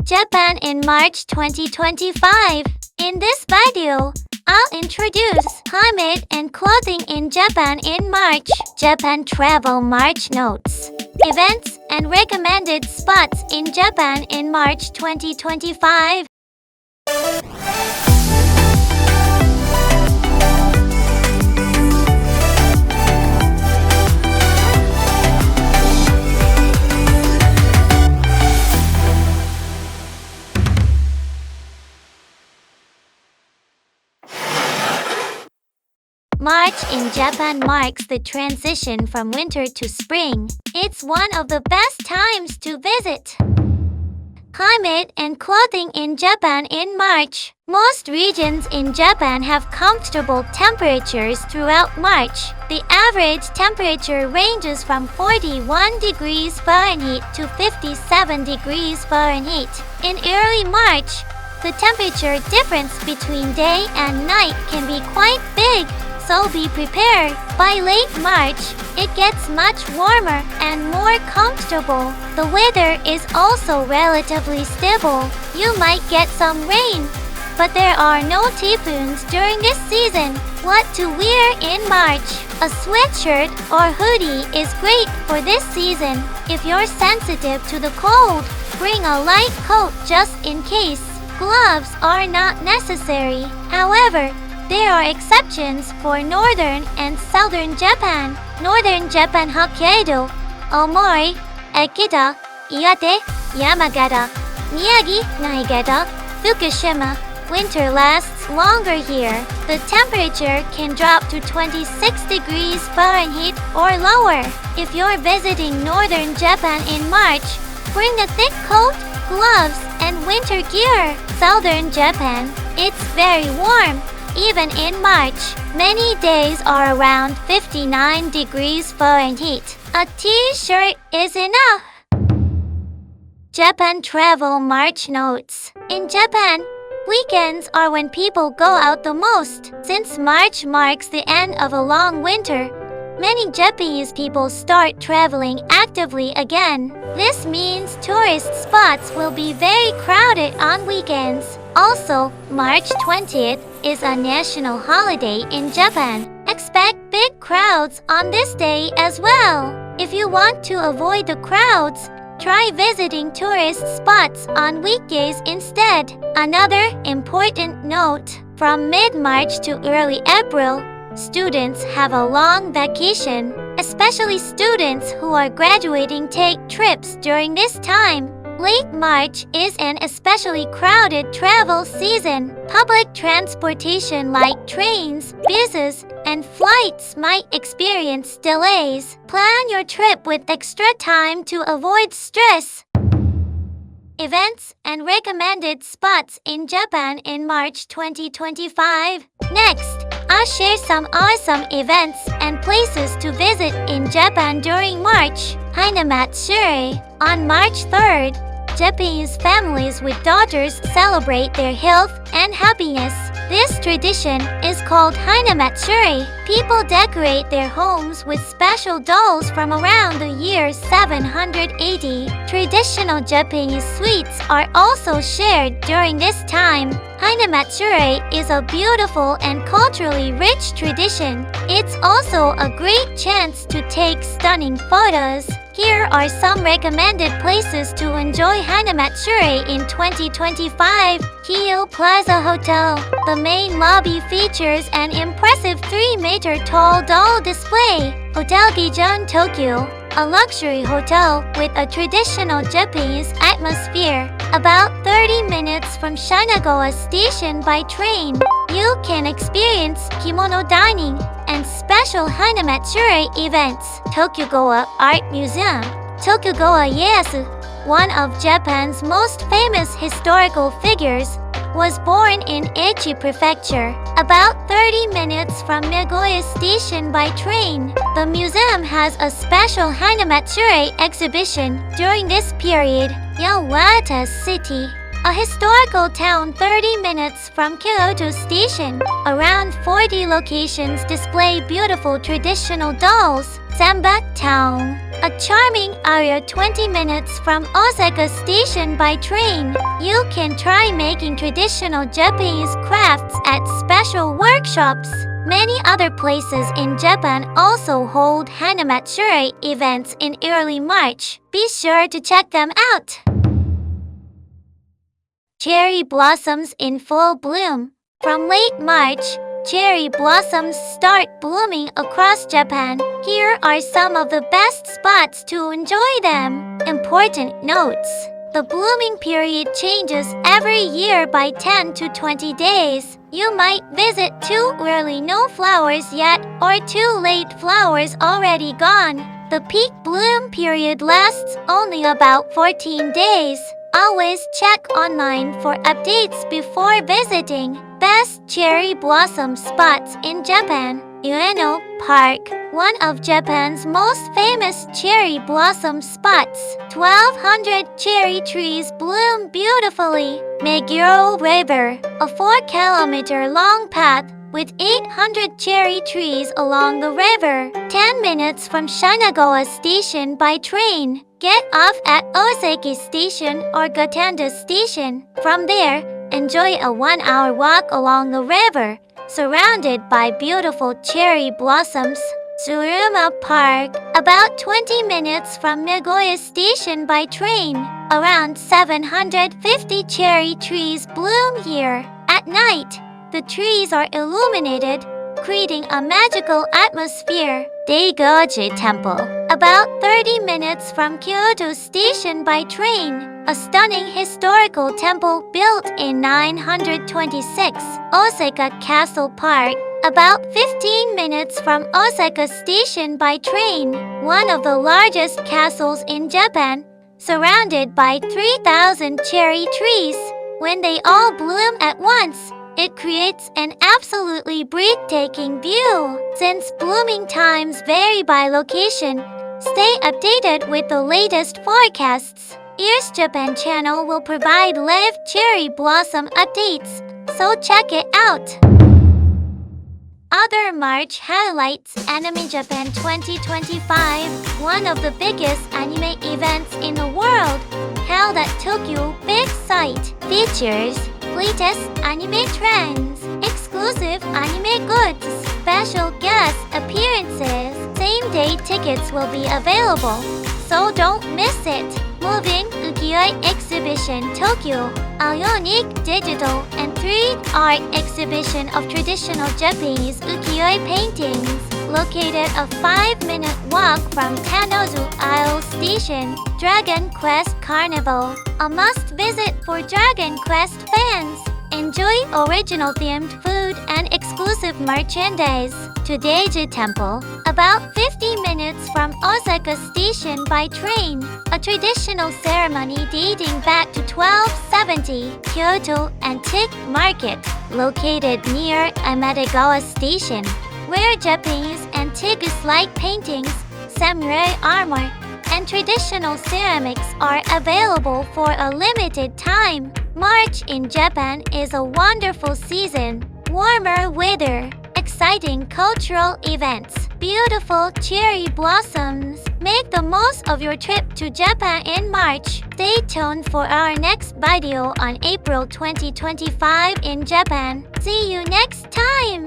Japan in March 2025. In this video, I'll introduce climate and clothing in Japan in March. Japan Travel March Notes. Events and recommended spots in Japan in March 2025. March in Japan marks the transition from winter to spring. It's one of the best times to visit. Climate and clothing in Japan in March. Most regions in Japan have comfortable temperatures throughout March. The average temperature ranges from 41 degrees Fahrenheit to 57 degrees Fahrenheit. In early March, the temperature difference between day and night can be quite big, so be prepared. By late March, it gets much warmer and more comfortable. The weather is also relatively stable. You might get some rain, but there are no typhoons during this season. What to wear in March? A sweatshirt or hoodie is great for this season. If you're sensitive to the cold, bring a light coat just in case. Gloves are not necessary. However, there are exceptions for northern and southern Japan. Northern Japan Hokkaido, Omori, Akita, Iwate, Yamagata, Miyagi, Niigata, Fukushima. Winter lasts longer here. The temperature can drop to 26 degrees Fahrenheit or lower. If you're visiting northern Japan in March, bring a thick coat, gloves, and winter gear. Southern Japan, it's very warm. Even in March, many days are around 59 degrees Fahrenheit. A t-shirt is enough. Japan Travel March Notes. In Japan, weekends are when people go out the most. Since March marks the end of a long winter, many Japanese people start traveling actively again. This means tourist spots will be very crowded on weekends. Also, March 20th is a national holiday in Japan. Expect big crowds on this day as well. If you want to avoid the crowds, try visiting tourist spots on weekdays instead. Another important note, from mid-March to early April, students have a long vacation. Especially students who are graduating take trips during this time. Late March is an especially crowded travel season. Public transportation like trains, buses, and flights might experience delays. Plan your trip with extra time to avoid stress. Events and recommended spots in Japan in March 2025. Next, I'll share some awesome events and places to visit in Japan during March. Hinamatsuri. On March 3rd, Japanese families with daughters celebrate their health and happiness. This tradition is called Hinamatsuri. People decorate their homes with special dolls from around the year 780. Traditional Japanese sweets are also shared during this time. Hinamatsuri is a beautiful and culturally rich tradition. It's also a great chance to take stunning photos. Here are some recommended places to enjoy Hinamatsuri in 2025. Kyo Plaza Hotel. The main lobby features an impressive 3-meter tall doll display. Hotel Gijon Tokyo, a luxury hotel with a traditional Japanese atmosphere. About 30 minutes from Shinagawa Station by train, you can experience kimono dining and special Hinamatsuri events. Tokugawa Art Museum. Tokugawa Ieyasu, one of Japan's most famous historical figures, was born in Aichi Prefecture, about 30 minutes from Nagoya Station by train. The museum has a special Hinamatsuri exhibition during this period. Yawata City, a historical town 30 minutes from Kyoto Station. Around 40 locations display beautiful traditional dolls. Samba Town, a charming area 20 minutes from Osaka Station by train. You can try making traditional Japanese crafts at special workshops. Many other places in Japan also hold Hanamatsuri events in early March. Be sure to check them out. Cherry blossoms in full bloom. From late March, cherry blossoms start blooming across Japan. Here are some of the best spots to enjoy them. Important notes. The blooming period changes every year by 10 to 20 days. You might visit too early, no flowers yet, or too late, flowers already gone. The peak bloom period lasts only about 14 days. Always check online for updates before visiting. Best cherry blossom spots in Japan. Ueno Park, one of Japan's most famous cherry blossom spots. 1,200 cherry trees bloom beautifully. Meguro River, a 4-kilometer-long path with 800 cherry trees along the river. 10 minutes from Shinagawa Station by train. Get off at Osaki Station or Gatanda Station. From there, enjoy a 1-hour walk along the river, surrounded by beautiful cherry blossoms. Tsuruma Park, about 20 minutes from Nagoya Station by train. Around 750 cherry trees bloom here. At night, the trees are illuminated, creating a magical atmosphere. Daigoji Temple, about 30 minutes from Kyoto Station by train. A stunning historical temple built in 926. Osaka Castle Park, about 15 minutes from Osaka Station by train. One of the largest castles in Japan, surrounded by 3,000 cherry trees. When they all bloom at once, it creates an absolutely breathtaking view. Since blooming times vary by location, stay updated with the latest forecasts. Ears Japan channel will provide live cherry blossom updates, so check it out. Other March highlights: Anime Japan 2025, one of the biggest anime events in the world, held at Tokyo Big Sight, features latest anime trends, exclusive anime goods, special guest appearances. Same-day tickets will be available, so don't miss it. Moving Ukiyo-e Exhibition Tokyo, a unique digital and 3D art exhibition of traditional Japanese ukiyo-e paintings, located a 5-minute walk from Tanozu Isle Station. Dragon Quest Carnival, a must-visit for Dragon Quest fans. Enjoy original themed food and exclusive merchandise. Todaiji Temple, about 50 minutes from Osaka Station by train. A traditional ceremony dating back to 1270. Kyoto Antique Market, located near Amatagawa Station, where Japanese antiques-like paintings, samurai armor, and traditional ceramics are available for a limited time. March in Japan is a wonderful season. Warmer weather, exciting cultural events, beautiful cherry blossoms. Make the most of your trip to Japan in March. Stay tuned for our next video on April 2025 in Japan. See you next time!